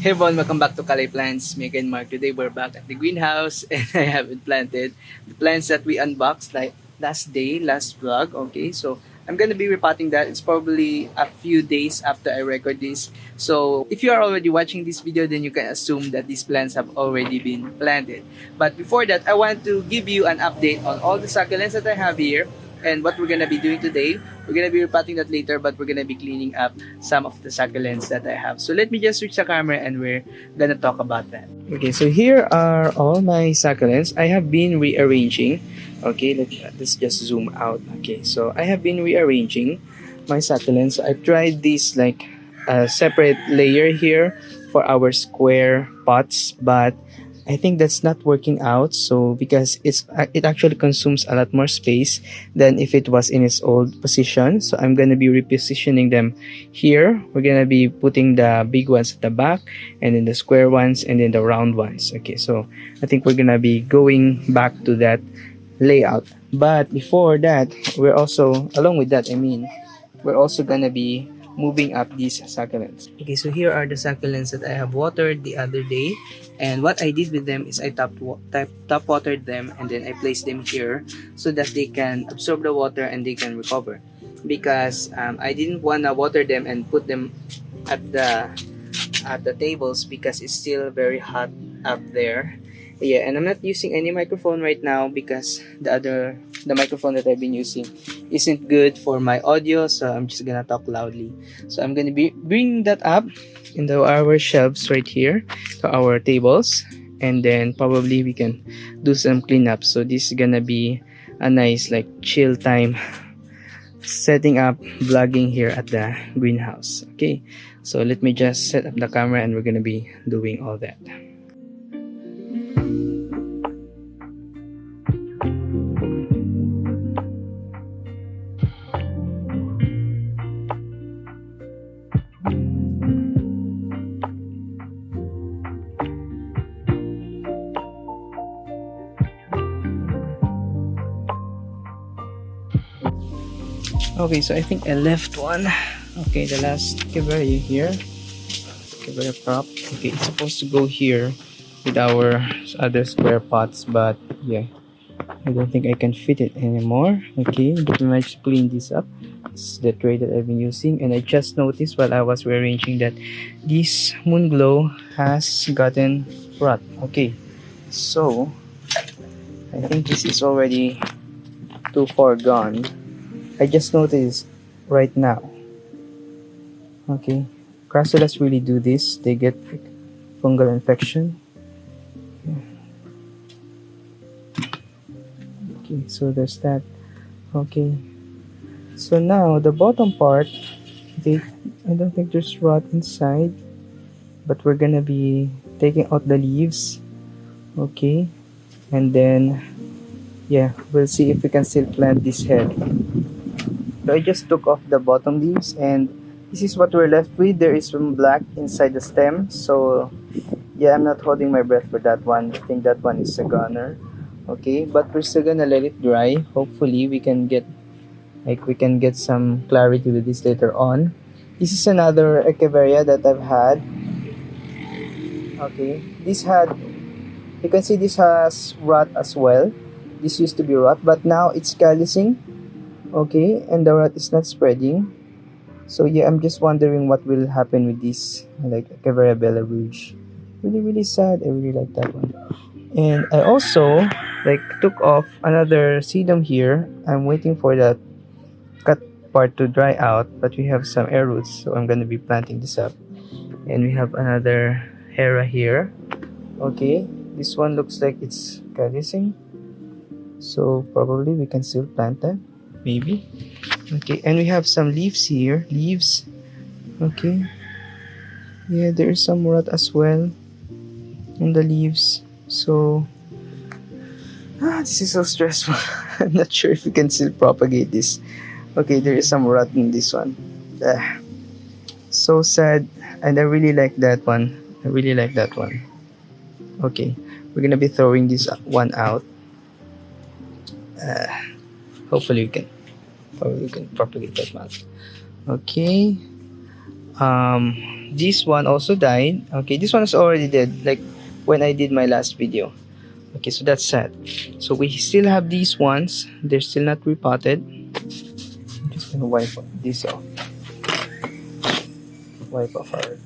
Hey everyone, welcome back to Kalay Plants. Me again, Mark. Today we're back at the greenhouse and I haven't planted the plants that we unboxed like last vlog. Okay, so I'm gonna be repotting that. It's probably a few days after I record this. So if you are already watching this video, then you can assume that these plants have already been planted. But before that, I want to give you an update on all the succulents that I have here and what we're gonna be doing today. We're gonna be repotting that later, but we're gonna be cleaning up some of the succulents that I have. So let me just switch the camera and we're gonna talk about that. Okay, so here are all my succulents. I have been rearranging. Okay, let's just zoom out. Okay, so I have been rearranging my succulents. I tried this like a separate layer here for our square pots, but I think that's not working out. So because it actually consumes a lot more space than if it was in its old position. So I'm gonna be repositioning them here. We're gonna be putting the big ones at the back, and then the square ones, and then the round ones. Okay, so I think we're gonna be going back to that layout. But before that, we're also, along with that, we're also gonna be moving up these succulents. Okay, so here are the succulents that I have watered the other day, and what I did with them is I top watered them, and then I placed them here so that they can absorb the water and they can recover, because I didn't want to water them and put them at the tables because it's still very hot up there. Yeah, and I'm not using any microphone right now because the microphone that I've been using isn't good for my audio, so I'm just gonna talk loudly. So I'm gonna be bringing that up into our shelves right here to our tables, and then probably we can do some cleanup. So this is gonna be a nice like chill time setting up vlogging here at the greenhouse. Okay, so let me just set up the camera and we're gonna be doing all that. Okay, so I think I left one. Okay, the last Caveria here. Caveria prop. Okay, it's supposed to go here with our other square pots, but yeah, I don't think I can fit it anymore. Okay, but we might clean this up. This is the tray that I've been using, and I just noticed while I was rearranging that this moon glow has gotten rot. Okay, so I think this is already too far gone. I just noticed right now. Okay, crassulas really do this. They get fungal infection. Okay, so there's that. Okay, so now the bottom part, I don't think there's rot inside, but we're gonna be taking out the leaves. Okay, and then yeah, we'll see if we can still plant this head. So I just took off the bottom leaves, and this is what we're left with. There is some black inside the stem, so yeah, I'm not holding my breath for that one. I think that one is a goner. Okay, but we're still gonna let it dry. Hopefully we can get some clarity with this later on. This is another Echeveria that I've had. Okay, you can see this has rot as well. This used to be rot, but now it's callousing. Okay, and the rot is not spreading. So yeah, I'm just wondering what will happen with this like Echeveria Bella Rouge. Really sad. I really like that one. And I also like took off another sedum here. I'm waiting for that cut part to dry out, but we have some air roots, so I'm gonna be planting this up. And we have another Hera here. Okay, this one looks like it's callousing, so probably we can still plant that. Maybe. Okay, and we have some leaves here. Okay, yeah, there is some rot as well on the leaves. So this is so stressful. I'm not sure if we can still propagate this. Okay, there is some rot in this one. So sad. And I really like that one. Okay, we're gonna be throwing this one out. Hopefully we can propagate that much. Okay, this one also died. Okay, this one is already dead, like when I did my last video. Okay, so that's sad. So we still have these ones. They're still not repotted. I'm just gonna wipe this off. Wipe off our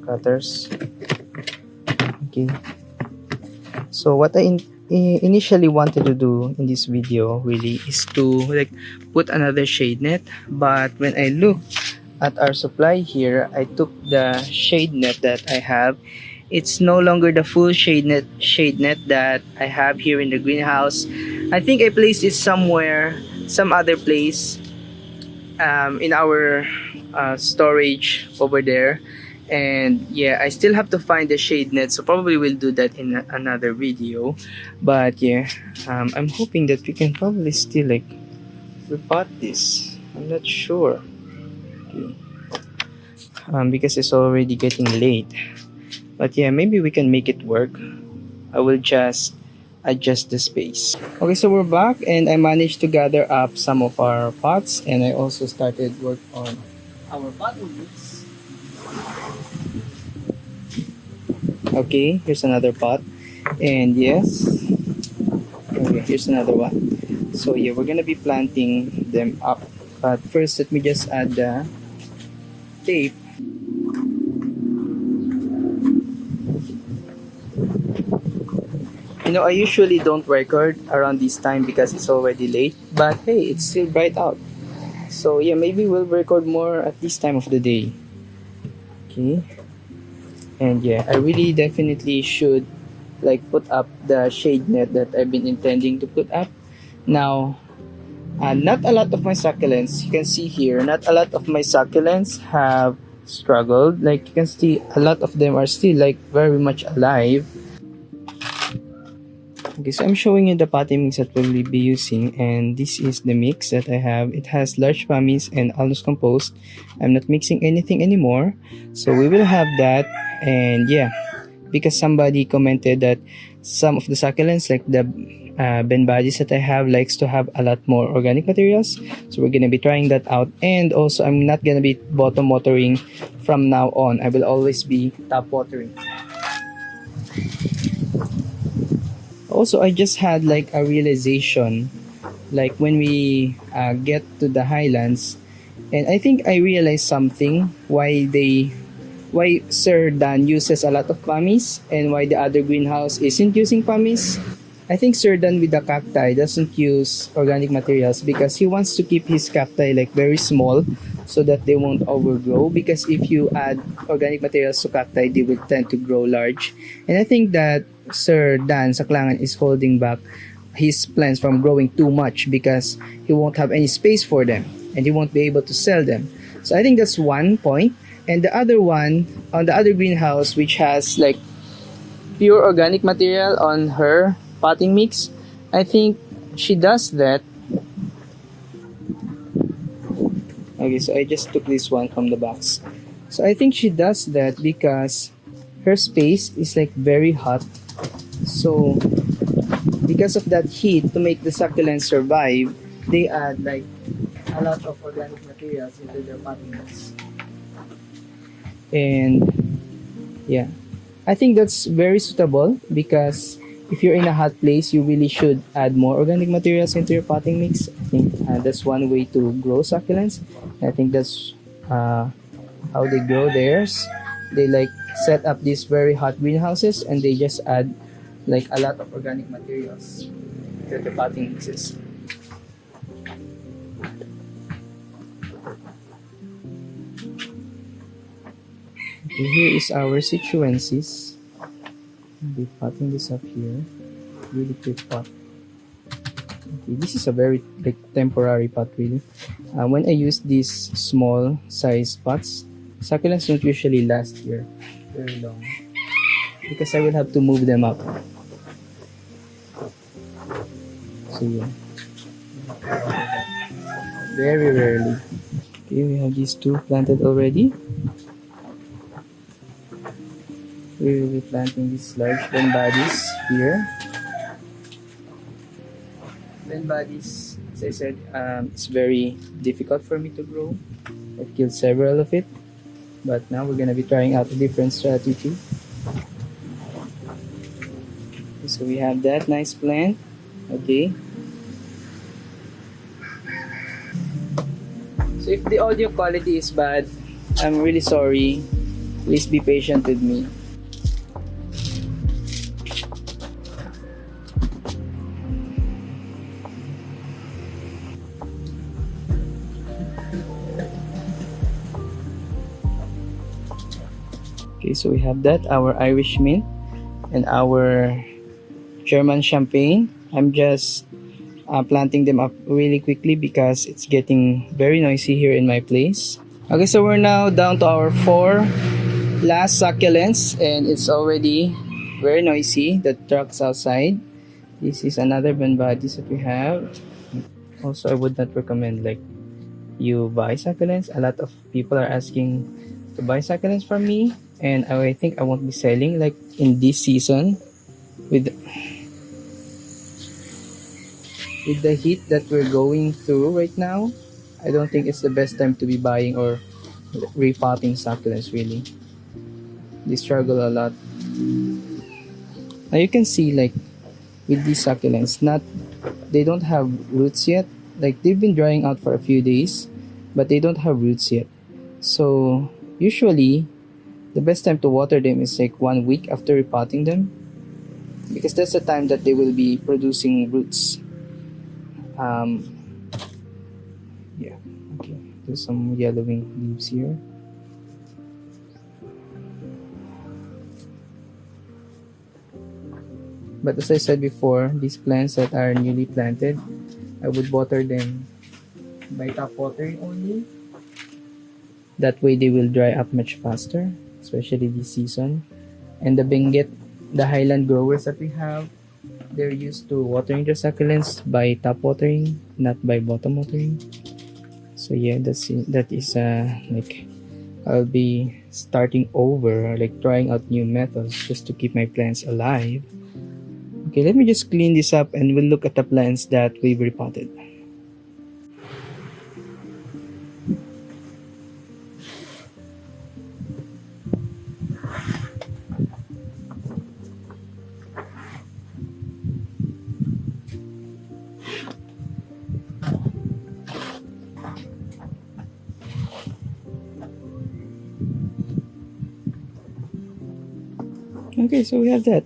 cutters. Okay. So what I initially wanted to do in this video really is to like put another shade net, but when I look at our supply here, I took the shade net that I have. It's no longer the full shade net that I have here in the greenhouse. I think I placed it somewhere, some other place, in our storage over there. And yeah, I still have to find the shade net, so probably we'll do that in another video. But yeah, I'm hoping that we can probably still like repot this. I'm not sure. Okay. Because it's already getting late. But yeah, maybe we can make it work. I will just adjust the space. Okay, so we're back and I managed to gather up some of our pots, and I also started work on our potting mix. Okay, here's another pot, and yes, okay, here's another one. So yeah, we're gonna be planting them up, but first let me just add the tape. You know, I usually don't record around this time because it's already late, but hey, it's still bright out. So yeah, maybe we'll record more at this time of the day. Okay. And yeah, I really definitely should like put up the shade net that I've been intending to put up. Now, not a lot of my succulents, you can see here, not a lot of my succulents have struggled. Like you can see, a lot of them are still like very much alive. Okay, so I'm showing you the potting mix that we'll be using, and this is the mix that I have. It has large pumice and almost compost. I'm not mixing anything anymore, so we will have that. And yeah, because somebody commented that some of the succulents, like the benbadis that I have, likes to have a lot more organic materials, so we're gonna be trying that out. And also, I'm not gonna be bottom watering from now on. I will always be top watering. Also, I just had like a realization, like when we get to the highlands, and I think I realized something why Sir Dan uses a lot of pumice and why the other greenhouse isn't using pumice. I think Sir Dan with the cacti doesn't use organic materials because he wants to keep his cacti like very small so that they won't overgrow, because if you add organic materials to cacti, they will tend to grow large. And I think that Sir Dan Saklangan is holding back his plants from growing too much because he won't have any space for them and he won't be able to sell them. So I think that's one point. And the other one, on the other greenhouse, which has like pure organic material on her potting mix, I think she does that. Okay, so I just took this one from the box. So I think she does that because her space is like very hot. So because of that heat, to make the succulents survive, they add like a lot of organic materials into their potting mix. And yeah, I think that's very suitable because if you're in a hot place, you really should add more organic materials into your potting mix. I think that's one way to grow succulents. I think that's how they grow theirs. They like set up these very hot greenhouses and they just add like a lot of organic materials to the potting mixes. Okay, here is our Succulents. I'll be potting this up here. Really quick pot. Okay, this is a very like temporary pot really. When I use these small size pots, succulents don't usually last here very long because I will have to move them up. So yeah, very rarely. Okay, we have these two planted already. We will be planting these large benbadis here. Benbadis, as I said, it's very difficult for me to grow. I've killed several of it. But now we're gonna be trying out a different strategy. So we have that nice plant. Okay. So if the audio quality is bad, I'm really sorry. Please be patient with me. Okay, so we have that, our Irish mint and our German champagne. I'm just planting them up really quickly because it's getting very noisy here in my place. Okay, so we're now down to our 4 last succulents and it's already very noisy. The truck's outside. This is another bodies that we have. Also, I would not recommend like you buy succulents. A lot of people are asking to buy succulents from me, and I think I won't be selling like in this season with the heat that we're going through right now. I don't think it's the best time to be buying or repotting succulents really. They struggle a lot. Now you can see like with these succulents, they don't have roots yet. Like they've been drying out for a few days, but they don't have roots yet. So usually the best time to water them is like 1 week after repotting them, because that's the time that they will be producing roots. Yeah, okay, there's some yellowing leaves here. But as I said before, these plants that are newly planted, I would water them by tap watering only. That way they will dry up much faster, especially this season. And the Benguet, the highland growers that we have, they're used to watering their succulents by tap watering, not by bottom watering. So yeah, that is like I'll be starting over, like trying out new methods just to keep my plants alive. Okay, let me just clean this up and we'll look at the plants that we've repotted. Okay, so we have that.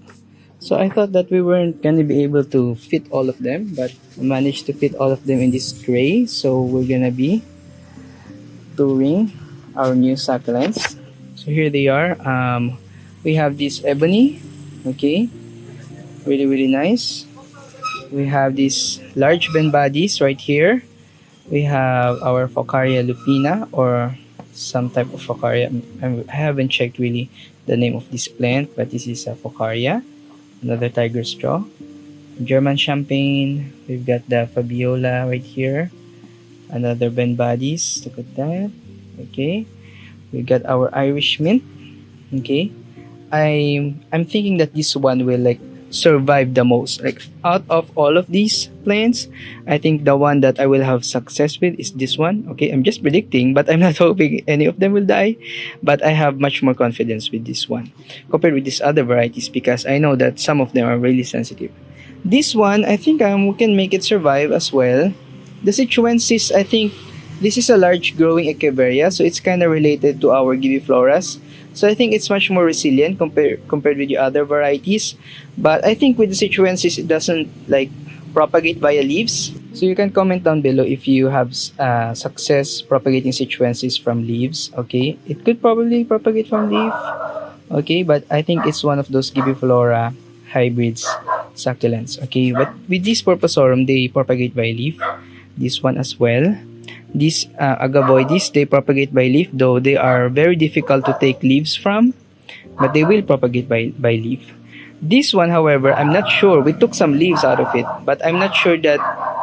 So I thought that we weren't going to be able to fit all of them, but I managed to fit all of them in this tray. So we're going to be touring our new succulents. So here they are. We have this ebony, okay, really nice. We have these large bodies right here. We have our Focaria lupina, or some type of Focaria. I haven't checked really the name of this plant, but this is a Focaria. Another tiger straw, German champagne. We've got the Fabiola right here. Another bodies. Look at that. Okay, we got our Irish mint. Okay, I'm thinking that this one will like survive the most. Like out of all of these plants, I think the one that I will have success with is this one. Okay, I'm just predicting, but I'm not hoping any of them will die. But I have much more confidence with this one compared with these other varieties, because I know that some of them are really sensitive. This one, I think we can make it survive as well. The Succulents, I think this is a large growing Echeveria, so it's kind of related to our Gibifloras. So I think it's much more resilient compared with the other varieties. But I think with the Succulents, it doesn't like propagate via leaves. So you can comment down below if you have success propagating Succulents from leaves. Okay, it could probably propagate from leaf. Okay, but I think it's one of those Gibiflora hybrids succulents. Okay, but with this Purpusorum, they propagate by leaf. This one as well. These agavoides, they propagate by leaf, though they are very difficult to take leaves from, but they will propagate by leaf. This one, however, I'm not sure. We took some leaves out of it, but I'm not sure that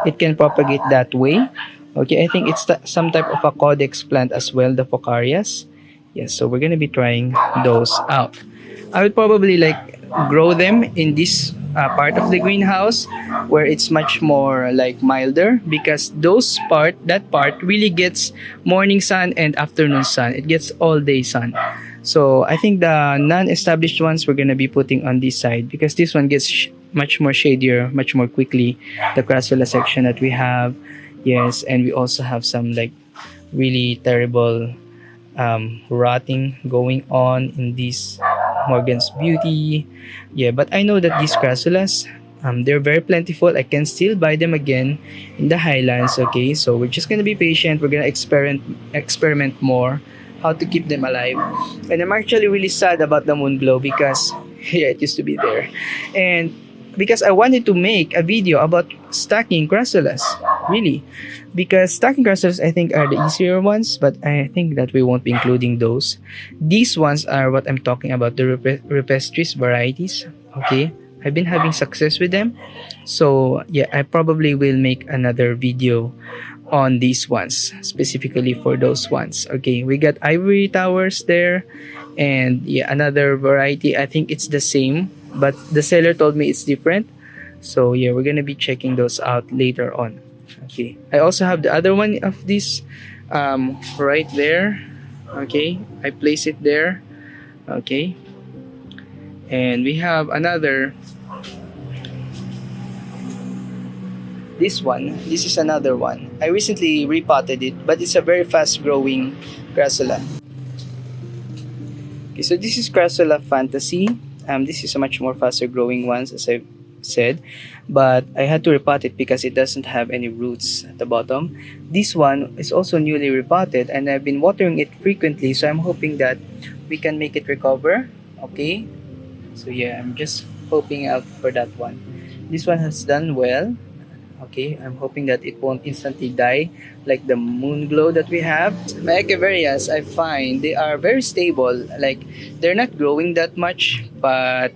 it can propagate that way. Okay, I think it's some type of a codex plant as well, the Focarias. Yes, so we're gonna be trying those out. I would probably like grow them in this part of the greenhouse where it's much more like milder, because that part really gets morning sun and afternoon sun. It gets all day sun. So I think the non-established ones we're gonna be putting on this side, because this one gets much more shadier, much more quickly. The crassula section that we have, yes, and we also have some like really terrible rotting going on in this Morgan's Beauty. Yeah, but I know that these crassulas, they're very plentiful. I can still buy them again in the highlands. Okay, so we're just gonna be patient. We're gonna experiment more how to keep them alive. And I'm actually really sad about the moon glow, because yeah, it used to be there, and because I wanted to make a video about stacking crassulas, really, because stacking crassulas I think are the easier ones, but I think that we won't be including those. These ones are what I'm talking about, the rupestris varieties. Okay, I've been having success with them, so yeah, I probably will make another video on these ones, specifically for those ones. Okay, we got ivory towers there, and yeah, another variety. I think it's the same, but the seller told me it's different. So yeah, we're gonna be checking those out later on. Okay, I also have the other one of this right there. Okay, I place it there. Okay, and we have another. This one, this is another one. I recently repotted it, but it's a very fast growing crassula. Okay, so this is Crassula Fantasy. This is a much more faster growing ones, as I've said, but I had to repot it because it doesn't have any roots at the bottom. This one is also newly repotted, and I've been watering it frequently, so I'm hoping that we can make it recover. Okay, so yeah, I'm just hoping out for that one. This one has done well. Okay, I'm hoping that it won't instantly die like the moon glow that we have. My echeverias, I find they are very stable. Like, they're not growing that much, but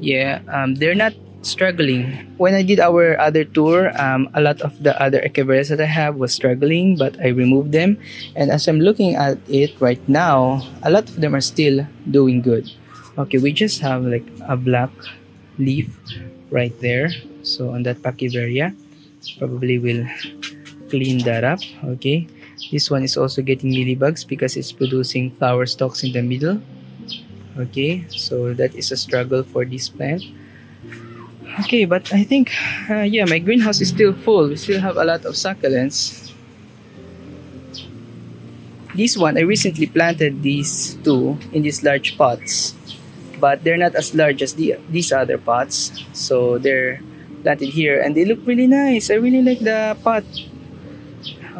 yeah, they're not struggling. When I did our other tour, a lot of the other echeverias that I have was struggling, but I removed them. And as I'm looking at it right now, a lot of them are still doing good. Okay, we just have like a black leaf right there. So on that Pakiveria, probably will clean that up. Okay, this one is also getting mealybugs because it's producing flower stalks in the middle. Okay, so that is a struggle for this plant. Okay, but I think yeah, my greenhouse is still full. We still have a lot of succulents. This one, I recently planted these two in these large pots, but they're not as large as these other pots, so they're planted here and they look really nice. I really like the pot.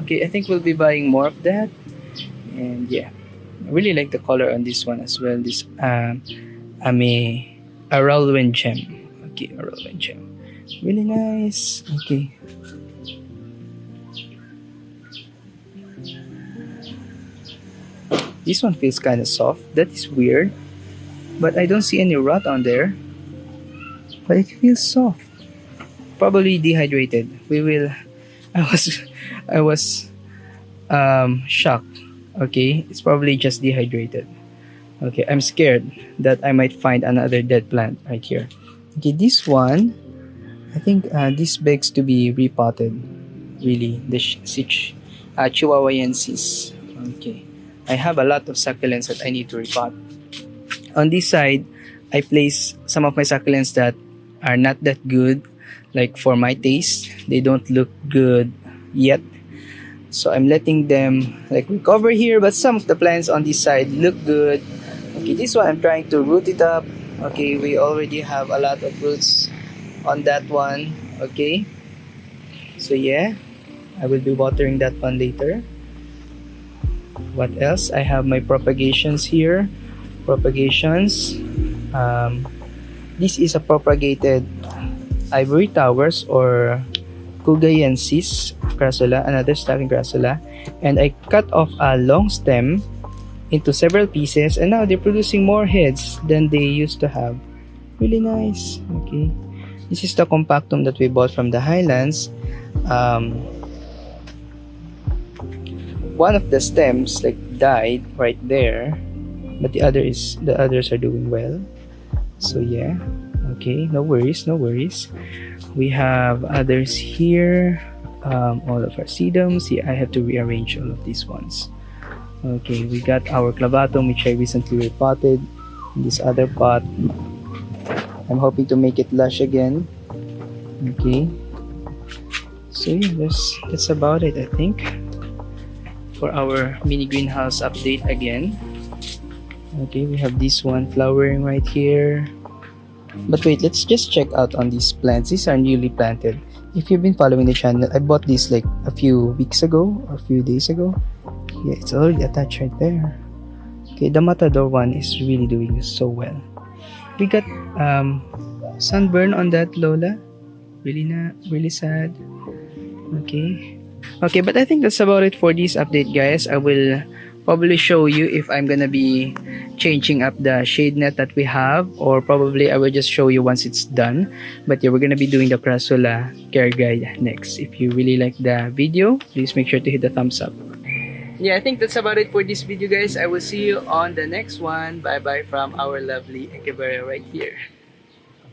Okay, I think we'll be buying more of that. And yeah, I really like the color on this one as well. This Aralwen gem. Okay, Aralwen gem, really nice. Okay, this one feels kind of soft. That is weird, but I don't see any rot on there, but it feels soft. Probably dehydrated. I was shocked. Okay, it's probably just dehydrated. Okay, I'm scared that I might find another dead plant right here. Okay, this one, I think this begs to be repotted. Really, the Chihuahuayensis. Okay, I have a lot of succulents that I need to repot. On this side, I place some of my succulents that are not that good. Like, for my taste, they don't look good yet, so I'm letting them like recover here. But some of the plants on this side look good. Okay, this one I'm trying to root it up. Okay, we already have a lot of roots on that one. Okay, so yeah, I will be watering that one later. What else? I have my propagations here. Propagations. This is a propagated ivory towers or Cugayensis crassula, another stacking crassula, and I cut off a long stem into several pieces, and now they're producing more heads than they used to have. Really nice. Okay, this is the compactum that we bought from the highlands. One of the stems like died right there, but the others are doing well. So yeah, Okay, no worries, no worries. We have others here. All of our sedums. Yeah, I have to rearrange all of these ones. Okay, we got our clavatum, which I recently repotted in this other pot. I'm hoping to make it lush again. Okay. So yeah, that's about it, I think, for our mini greenhouse update again. Okay, we have this one flowering right here. But wait, let's just check out on these plants. These are newly planted. If you've been following the channel, I bought these like a few weeks ago or a few days ago. Yeah, it's already attached right there. Okay, the Matador one is really doing so well. We got sunburn on that, Lola. Really sad. Okay. Okay, but I think that's about it for this update, guys. I will probably show you if I'm gonna be changing up the shade net that we have, or probably I will just show you once it's done. But yeah, we're gonna be doing the Crassula care guide next. If you really like the video, please make sure to hit the thumbs up. Yeah, I think that's about it for this video, guys. I will see you on the next one. Bye bye from our lovely Echeveria right here.